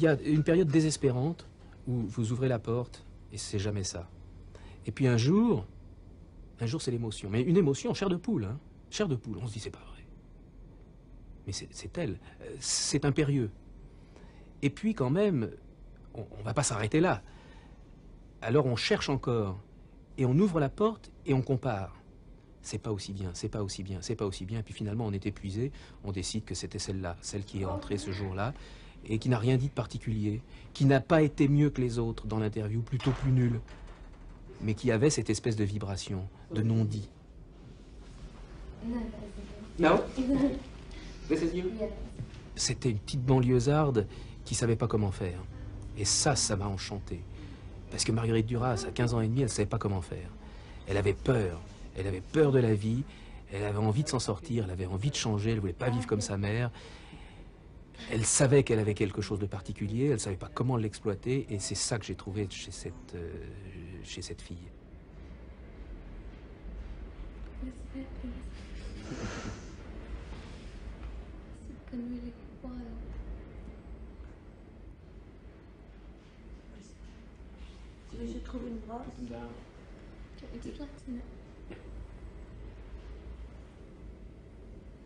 y a une période désespérante où vous ouvrez la porte et c'est jamais ça. Et puis un jour c'est l'émotion. Mais une émotion, chair de poule, hein. Chair de poule, on se dit c'est pas vrai. Mais c'est elle, c'est impérieux. Et puis quand même, on va pas s'arrêter là. Alors on cherche encore, et on ouvre la porte et on compare. C'est pas aussi bien, c'est pas aussi bien, c'est pas aussi bien. Et puis finalement on est épuisé, on décide que c'était celle-là, celle qui est entrée ce jour-là, et qui n'a rien dit de particulier, qui n'a pas été mieux que les autres dans l'interview, plutôt plus nulle, mais qui avait cette espèce de vibration, de non-dit. No? This is you? C'était une petite banlieusarde qui savait pas comment faire. Et ça m'a enchanté. Parce que Marguerite Duras, à 15 ans et demi, elle savait pas comment faire. Elle avait peur de la vie, elle avait envie de s'en sortir, elle avait envie de changer, elle voulait pas vivre comme sa mère. Elle savait qu'elle avait quelque chose de particulier, elle savait pas comment l'exploiter, et c'est ça que j'ai trouvé chez cette fille. J'ai trouvé une brasse.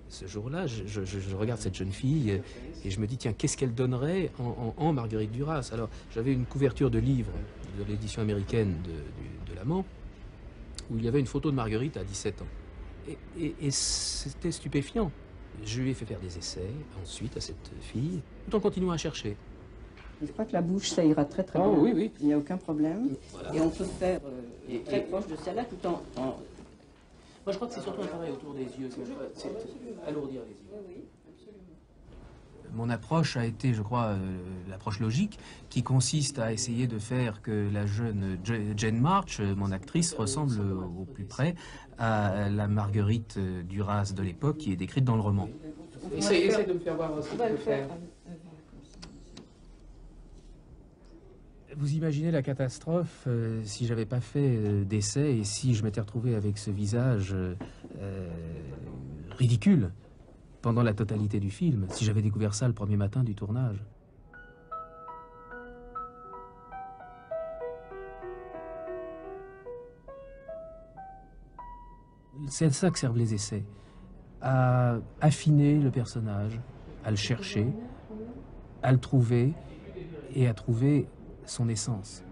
Ce jour-là, je regarde cette jeune fille et je me dis, tiens, qu'est-ce qu'elle donnerait en Marguerite Duras? Alors, j'avais une couverture de livre de l'édition américaine de l'Amant, où il y avait une photo de Marguerite à 17 ans. Et c'était stupéfiant. Je lui ai fait faire des essais, ensuite, à cette fille, tout en continuant à chercher. Je crois que la bouche, ça ira très très bien. Oui, oui. Il n'y a aucun problème. Voilà. Et on peut faire très proche de celle-là tout en... Moi, je crois que c'est surtout un travail autour des yeux. C'est alourdir les yeux. Oui, absolument. Mon approche a été, je crois, l'approche logique, qui consiste à essayer de faire que la jeune Jane March, mon actrice, ressemble au plus près à la Marguerite Duras de l'époque qui est décrite dans le roman. Essaye de me faire voir ce que tu peux faire. Vous imaginez la catastrophe si j'avais pas fait d'essai et si je m'étais retrouvé avec ce visage ridicule pendant la totalité du film, si j'avais découvert ça le premier matin du tournage. C'est à ça que servent les essais, à affiner le personnage, à le chercher, à le trouver et à trouver son essence.